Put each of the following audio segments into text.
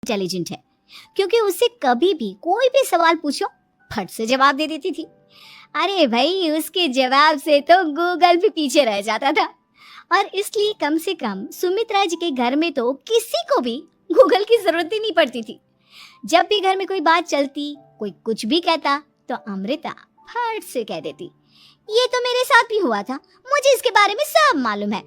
Intelligent है, क्योंकि उससे कभी भी कोई भी सवाल पूछो फट से जवाब दे देती थी। अरे भाई, उसके जवाब से तो गूगल भी पीछे रह जाता था। और इसलिए कम से कम सुमित्रा जी के घर में तो किसी को भी गूगल की जरूरत ही नहीं पड़ती थी। जब भी घर में कोई बात चलती, कोई कुछ भी कहता, तो अमृता फट से कह देती, ये तो मेरे साथ भी हुआ था, मुझे इसके बारे में सब मालूम है।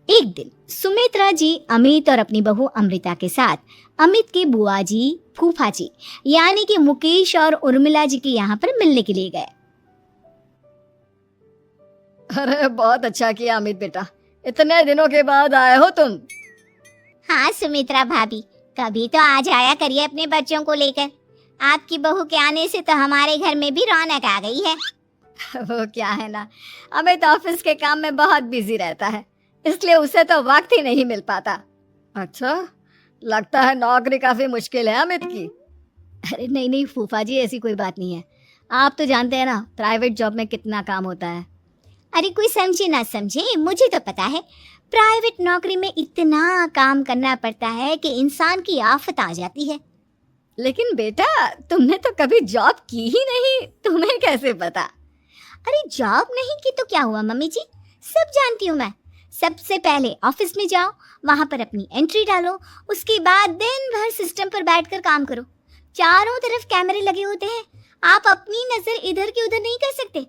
एक दिन सुमित्रा जी अमित और अपनी बहू अमृता के साथ अमित के बुआ जी, फूफा जी यानी कि मुकेश और उर्मिला जी के यहाँ पर मिलने के लिए गए। अरे बहुत अच्छा किया अमित बेटा, इतने दिनों के बाद आए हो तुम। हाँ सुमित्रा भाभी, कभी तो आ जाया करिए अपने बच्चों को लेकर। आपकी बहू के आने से तो हमारे घर में भी रौनक आ गई है। वो क्या है ना, अमित ऑफिस के काम में बहुत बिजी रहता है, इसलिए उसे तो वक्त ही नहीं मिल पाता। अच्छा, लगता है नौकरी काफी मुश्किल है अमित की। अरे नहीं नहीं फूफा जी, ऐसी कोई बात नहीं है। आप तो जानते हैं ना प्राइवेट जॉब में कितना काम होता है। अरे कोई समझे ना समझे, मुझे तो पता है प्राइवेट नौकरी में इतना काम करना पड़ता है कि इंसान की आफत आ जाती है। लेकिन बेटा, तुमने तो कभी जॉब की ही नहीं, तुम्हें कैसे पता? अरे जॉब नहीं की तो क्या हुआ मम्मी जी, सब जानती हूँ मैं। सबसे पहले ऑफिस में जाओ, वहां पर अपनी एंट्री डालो, उसके बाद दिन भर सिस्टम पर बैठकर काम करो। चारों तरफ कैमरे लगे होते हैं, आप अपनी नजर इधर की उधर नहीं कर सकते।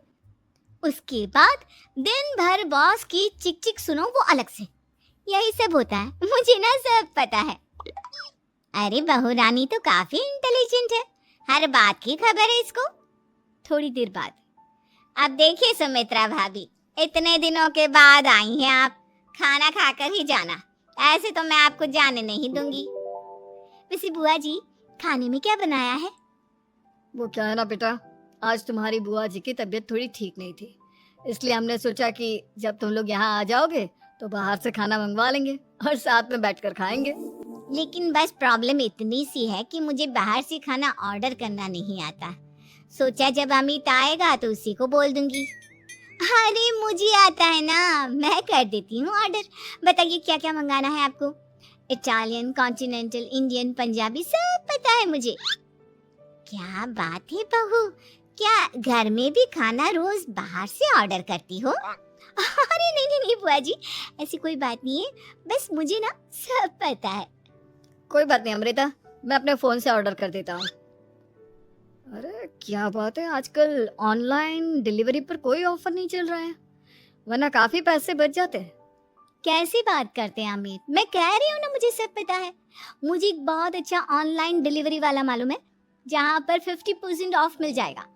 उसके बाद दिन भर बॉस की चिक चिक सुनो, वो अलग से। यही सब होता है, मुझे ना सब पता है। अरे बहू रानी तो काफी इंटेलिजेंट है, हर बात की खबर है इसको। थोड़ी देर बाद, अब देखिए सुमित्रा भाभी, इतने दिनों के बाद आई हैं आप, खाना खाकर ही जाना, ऐसे तो मैं आपको जाने नहीं दूंगी। वैसे बुआ जी, खाने में क्या बनाया है? वो क्या है ना बेटा, आज तुम्हारी बुआ जी की तबीयत थोड़ी ठीक नहीं थी, इसलिए हमने सोचा कि जब तुम लोग यहाँ आ जाओगे तो बाहर से खाना मंगवा लेंगे और साथ में बैठकर खाएंगे। लेकिन बस प्रॉब्लम इतनी सी है कि मुझे बाहर से खाना ऑर्डर करना नहीं आता। सोचा जब अमित आएगा तो उसी को बोल दूंगी। अरे मुझे आता है ना, मैं कर देती हूँ ऑर्डर। बताइए क्या क्या मंगाना है आपको? इटालियन, कॉन्टिनेंटल, इंडियन, पंजाबी, सब पता है मुझे। क्या बात है बहू, क्या घर में भी खाना रोज बाहर से ऑर्डर करती हो? अरे नहीं नहीं नहीं बुआ जी, ऐसी कोई बात नहीं है, बस मुझे ना सब पता है। कोई बात नहीं अमृता, मैं अपने फोन से ऑर्डर कर देता हूँ। अरे क्या बात है, आजकल ऑनलाइन डिलीवरी पर कोई ऑफर नहीं चल रहा है, वरना काफी पैसे बच जाते हैं। कैसी बात करते हैं अमित, मैं कह रही हूँ ना मुझे सब पता है। मुझे एक बहुत अच्छा ऑनलाइन डिलीवरी वाला मालूम है, जहाँ पर 50% ऑफ मिल जाएगा।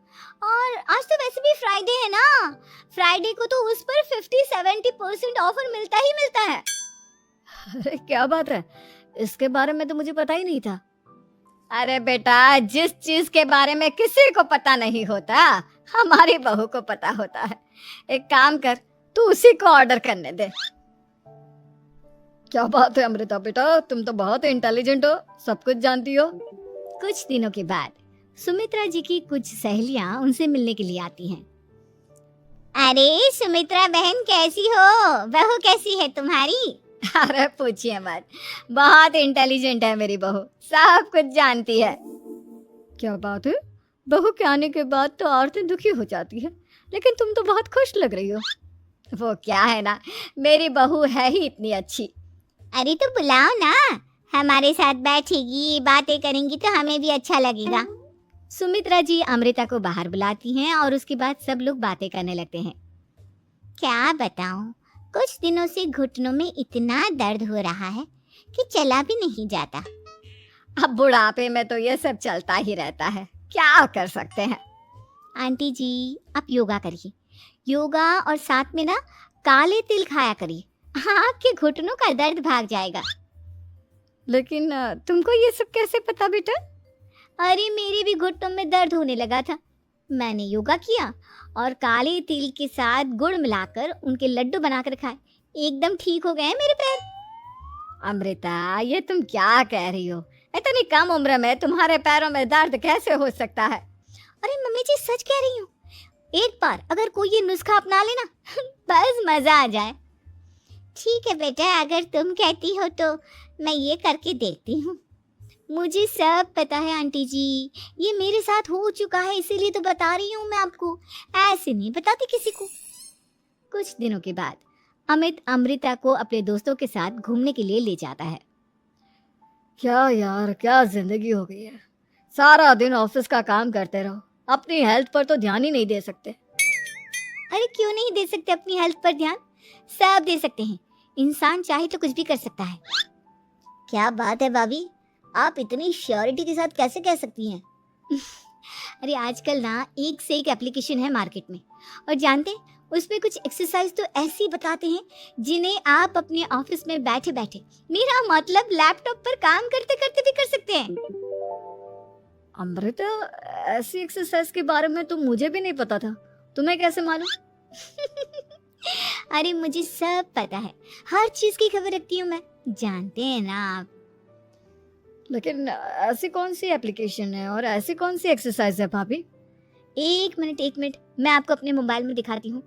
और आज तो वैसे भी फ्राइडे है ना, फ्राइडे को तो उस पर 50-70% ऑफर मिलता ही मिलता है। अरे क्या बात है, इसके बारे में तो मुझे पता ही नहीं था। अरे बेटा, जिस चीज के बारे में किसी को पता नहीं होता, हमारी बहू को पता होता है। एक काम कर, तू उसी को ऑर्डर करने दे। क्या बात है अमृता बेटा, तुम तो बहुत इंटेलिजेंट हो, सब कुछ जानती हो। कुछ दिनों के बाद सुमित्रा जी की कुछ सहेलियां उनसे मिलने के लिए आती हैं। अरे सुमित्रा बहन कैसी हो, बहू कैसी है तुम्हारी? अरे पूछिए मत, बहुत इंटेलिजेंट है मेरी बहू, सब कुछ जानती है। क्या बात है, बहू के आने के बाद तो औरतें दुखी हो जाती है, लेकिन तुम तो बहुत खुश लग रही हो। वो क्या है ना, मेरी बहू है ही इतनी अच्छी। अरे तो बुलाओ ना, हमारे साथ बैठेगी, बातें करेंगी तो हमें भी अच्छा लगेगा। सुमित्रा जी अमृता को बाहर बुलाती हैं और उसके बाद सब लोग बातें करने लगते हैं। क्या बताऊं, कुछ दिनों से घुटनों में इतना दर्द हो रहा है कि चला भी नहीं जाता। अब बुढ़ापे में तो ये सब चलता ही रहता है, क्या कर सकते हैं। आंटी जी, आप योगा करिए, योगा और साथ में ना काले तिल खाया करिए, आपके घुटनों का दर्द भाग जाएगा। लेकिन तुमको ये सब कैसे पता बेटा? अरे मेरे भी घुटनों में दर्द होने लगा था, मैंने योगा किया और काले तिल के साथ गुड़ मिलाकर उनके लड्डू बनाकर खाए, एकदम ठीक हो गए मेरे पैर। अमृता, ये तुम क्या कह रही हो, इतनी कम उम्र में तुम्हारे पैरों में दर्द कैसे हो सकता है? अरे मम्मी जी सच कह रही हूँ, एक बार अगर कोई ये नुस्खा अपना लेना बस मजा आ जाए। ठीक है बेटा, अगर तुम कहती हो तो मैं ये करके देखती हूँ। मुझे सब पता है आंटी जी, ये मेरे साथ हो चुका है, इसीलिए तो बता रही हूँ मैं आपको, ऐसे नहीं बताती किसी को। कुछ दिनों के बाद अमित अमृता को अपने दोस्तों के साथ घूमने के लिए ले जाता है। क्या यार, क्या जिंदगी हो गई है। सारा दिन ऑफिस का काम करते रहो, अपनी हेल्थ पर तो ध्यान ही नहीं दे सकते। अरे क्यों नहीं दे सकते अपनी हेल्थ पर ध्यान, सब दे सकते हैं, इंसान चाहे तो कुछ भी कर सकता है। क्या बात है भाभी, आप इतनी श्योरिटी के साथ कैसे कह सकती हैं? अरे आजकल ना एक से एक एप्लीकेशन है मार्केट में, और जानते हैं उसमें कुछ एक्सरसाइज तो ऐसी बताते हैं जिन्हें आप अपने ऑफिस में बैठे बैठे, मेरा मतलब लैपटॉप पर काम करते करते भी कर सकते हैं। अमृता, ऐसी एक्सरसाइज के बारे में तो मुझे भी नहीं पता था, तुम्हें कैसे मालूम? अरे मुझे सब पता है, हर चीज की खबर रखती हूँ मैं, जानते हैं ना आप। लेकिन ऐसी कौन सी एप्लीकेशन है और ऐसी कौन सी एक्सरसाइज है भाभी? एक मिनट, मैं आपको अपने मोबाइल में दिखाती हूँ।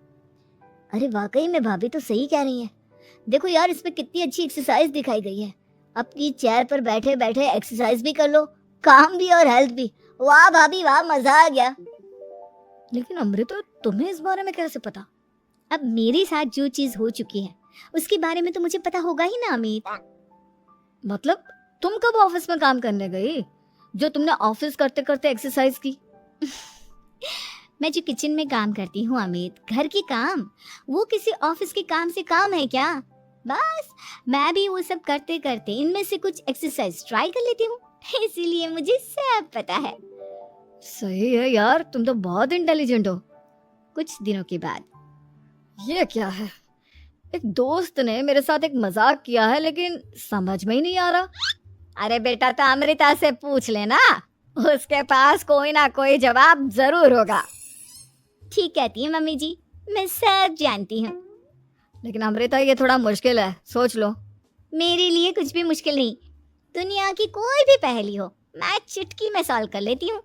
अरे वाकई में भाभी तो सही कह रही हैं, देखो यार इसमें कितनी अच्छी एक्सरसाइज दिखाई गई है। अपनी चेयर पर बैठे बैठे एक्सरसाइज भी कर लो, काम भी और हेल्थ भी। वाह भाभी वाह, मजा आ गया। लेकिन अमृता, तुम्हें इस बारे में कैसे पता? अब मेरे साथ जो चीज हो चुकी है उसके बारे में तो मुझे पता होगा ही ना अमित। मतलब तुम कब ऑफिस में काम करने गई जो तुमने ऑफिस करते करते एक्सरसाइज की? मैं जो किचन में काम करती हूँ अमित, घर के काम, वो किसी ऑफिस के काम से काम है क्या? बस मैं भी वो सब करते करते इनमें से कुछ एक्सरसाइज ट्राई कर लेती हूँ, इसीलिए मुझे सब पता है। सही है यार, तुम तो बहुत इंटेलिजेंट हो। कुछ दिनों के बाद, ये क्या है, एक दोस्त ने मेरे साथ एक मजाक किया है लेकिन समझ में ही नहीं आ रहा। अरे बेटा तो अमृता से पूछ लेना, उसके पास कोई ना कोई जवाब जरूर होगा। ठीक कहती है मम्मी जी, मैं सब जानती हूँ। लेकिन अमृता, ये थोड़ा मुश्किल है, सोच लो। मेरे लिए कुछ भी मुश्किल नहीं, दुनिया की कोई भी पहेली हो मैं चुटकी में सॉल्व कर लेती हूँ।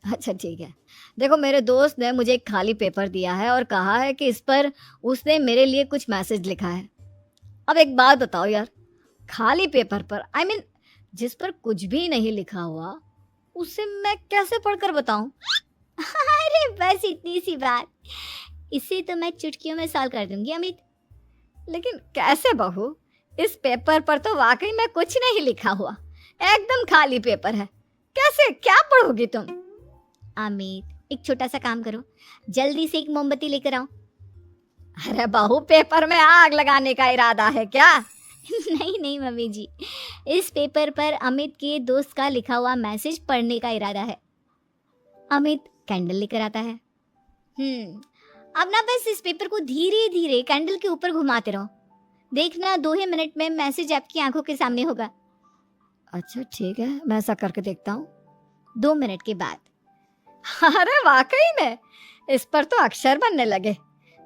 अच्छा ठीक है, देखो मेरे दोस्त ने मुझे एक खाली पेपर दिया है और कहा है कि इस पर उसने मेरे लिए कुछ मैसेज लिखा है। अब एक बात बताओ यार, खाली पेपर पर, आई मीन जिस पर कुछ भी नहीं लिखा हुआ, उसे मैं कैसे पढ़कर बताऊं? अरे बस इतनी सी बात, इसे तो मैं चुटकियों में सॉल्व कर दूंगी अमित। लेकिन कैसे बहू, इस पेपर पर तो वाकई में कुछ नहीं लिखा हुआ, एकदम खाली पेपर है, कैसे, क्या पढ़ोगी तुम? अमित एक छोटा सा काम करो, जल्दी से एक मोमबत्ती लेकर आओ। अरे बहू, पेपर में आग लगाने का इरादा है क्या? नहीं मम्मी जी, इस पेपर पर अमित के दोस्त का लिखा हुआ मैसेज पढ़ने का इरादा है। अमित कैंडल लेकर आता है। अब ना बस इस पेपर को धीरे धीरे कैंडल के ऊपर घुमाते रहो, देखना 2 ही मिनट में मैसेज आपकी आंखों के सामने होगा। अच्छा ठीक है, मैं ऐसा करके देखता हूँ। 2 मिनट के बाद, अरे वाकई में इस पर तो अक्षर बनने लगे,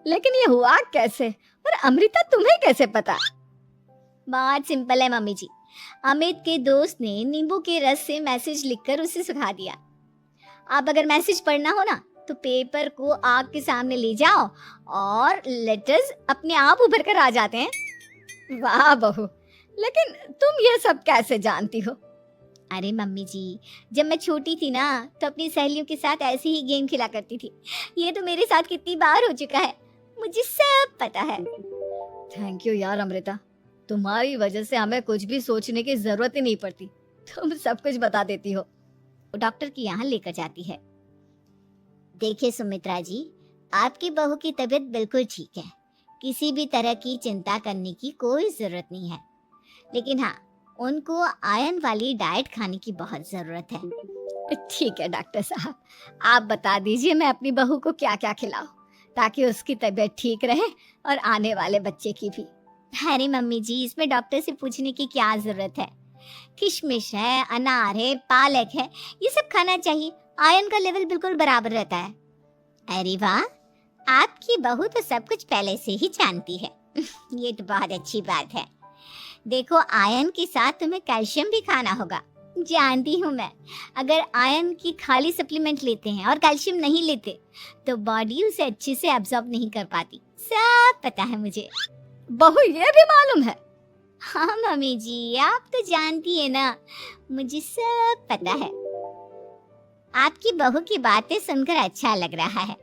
लेकिन ये हुआ कैसे? और अमृता, तुम्हें कैसे पता? बहुत सिंपल है मम्मी जी, अमित के दोस्त ने नींबू के रस से मैसेज लिखकर उसे सुखा दिया। आप अगर मैसेज पढ़ना हो ना तो पेपर को आग के सामने ले जाओ और लेटर्स अपने आप उभर कर आ जाते हैं। वाह बहू, लेकिन तुम ये सब कैसे जानती हो? अरे मम्मी जी, जब मैं छोटी थी ना तो अपनी सहेलियों के साथ ऐसे ही गेम खेला करती थी, ये तो मेरे साथ कितनी बार हो चुका है, मुझे सब पता है। थैंक यू यार अमृता, तुम्हारी वजह से हमें कुछ भी सोचने की जरूरत ही नहीं पड़ती, तुम सब कुछ बता देती हो। डॉक्टर के यहाँ लेकर जाती है। देखिए सुमित्रा जी, आपकी बहू की तबीयत बिल्कुल ठीक है, किसी भी तरह की चिंता करने की कोई जरूरत नहीं है, लेकिन हाँ उनको आयरन वाली डाइट खाने की बहुत जरूरत है। ठीक है डॉक्टर साहब, आप बता दीजिए मैं अपनी बहू को क्या क्या खिलाऊं ताकि उसकी तबीयत ठीक रहे और आने वाले बच्चे की भी। अरे मम्मी जी, इसमें डॉक्टर से पूछने की क्या जरूरत है, किशमिश है, अनार है, पालक है, ये सब खाना चाहिए, आयरन का लेवल बिल्कुल बराबर रहता है। अरे वाह, आपकी बहू तो सब कुछ पहले से ही जानती है। ये तो बहुत अच्छी बात है। देखो आयरन के साथ तुम्हें कैल्शियम भी खाना होगा, जानती हूँ मैं, अगर आयरन की खाली सप्लीमेंट लेते हैं और कैल्शियम नहीं लेते तो बॉडी उसे अच्छे से एब्जॉर्ब नहीं कर पाती, सब पता है मुझे। बहू ये भी मालूम है? हाँ मम्मी जी, आप तो जानती है ना, मुझे सब पता है। आपकी बहू की बातें सुनकर अच्छा लग रहा है।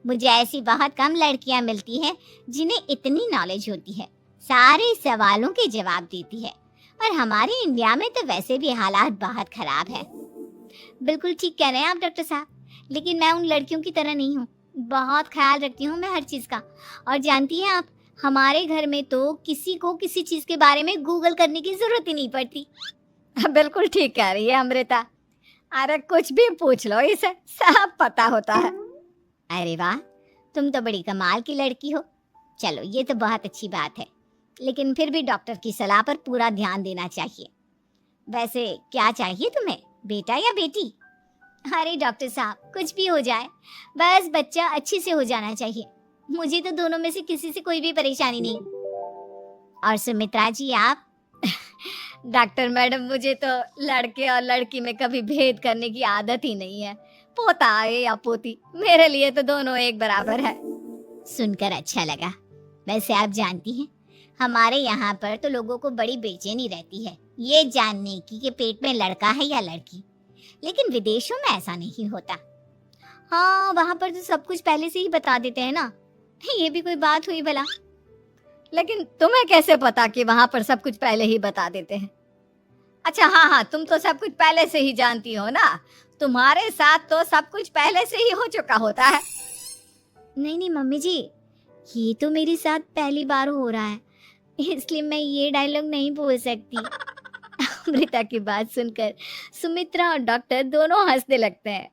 मुझे ऐसी बहुत कम लड़कियां मिलती हैं जिन्हें इतनी नॉलेज होती है, सारे सवालों के जवाब देती है। और हमारे इंडिया में तो वैसे भी हालात बहुत खराब है। बिल्कुल ठीक कह रहे हैं आप डॉक्टर साहब, लेकिन मैं उन लड़कियों की तरह नहीं हूँ। बहुत ख्याल रखती हूँ मैं हर चीज़ का। और जानती हैं आप, हमारे घर में तो किसी को किसी चीज़ के बारे में गूगल करने की ज़रूरत ही नहीं पड़ती। बिल्कुल ठीक कह रही है अमृता। अरे कुछ भी पूछ लो इसे, सब पता होता है। अरे वाह, तुम तो बड़ी कमाल की लड़की हो। चलो ये तो बहुत अच्छी बात है, लेकिन फिर भी डॉक्टर की सलाह पर पूरा ध्यान देना चाहिए। वैसे क्या चाहिए तुम्हें, बेटा या बेटी? अरे डॉक्टर साहब, कुछ भी हो जाए, बस बच्चा अच्छे से हो जाना चाहिए। मुझे तो दोनों में से किसी से कोई भी परेशानी नहीं। और सुमित्रा जी आप? डॉक्टर मैडम, मुझे तो लड़के और लड़की में कभी भेद करने की आदत ही नहीं है। पोता आए या पोती, मेरे लिए तो दोनों एक बराबर है। सुनकर अच्छा लगा। वैसे आप जानती हैं, हमारे यहाँ पर तो लोगों को बड़ी बेचैनी रहती है ये जानने की कि पेट में लड़का है या लड़की। लेकिन विदेशों में ऐसा नहीं होता। हाँ, वहाँ पर तो सब कुछ पहले से ही बता देते हैं ना। ये भी कोई बात हुई भला? लेकिन तुम्हें कैसे पता कि वहां पर सब कुछ पहले ही बता देते हैं? अच्छा हाँ हाँ, तुम तो सब कुछ पहले से ही जानती हो ना। तुम्हारे साथ तो सब कुछ पहले से ही हो चुका होता है। नहीं नहीं मम्मी जी, ये तो मेरे साथ पहली बार हो रहा है, इसलिए मैं ये डायलॉग नहीं बोल सकती। अमृता की बात सुनकर सुमित्रा और डॉक्टर दोनों हंसने लगते हैं।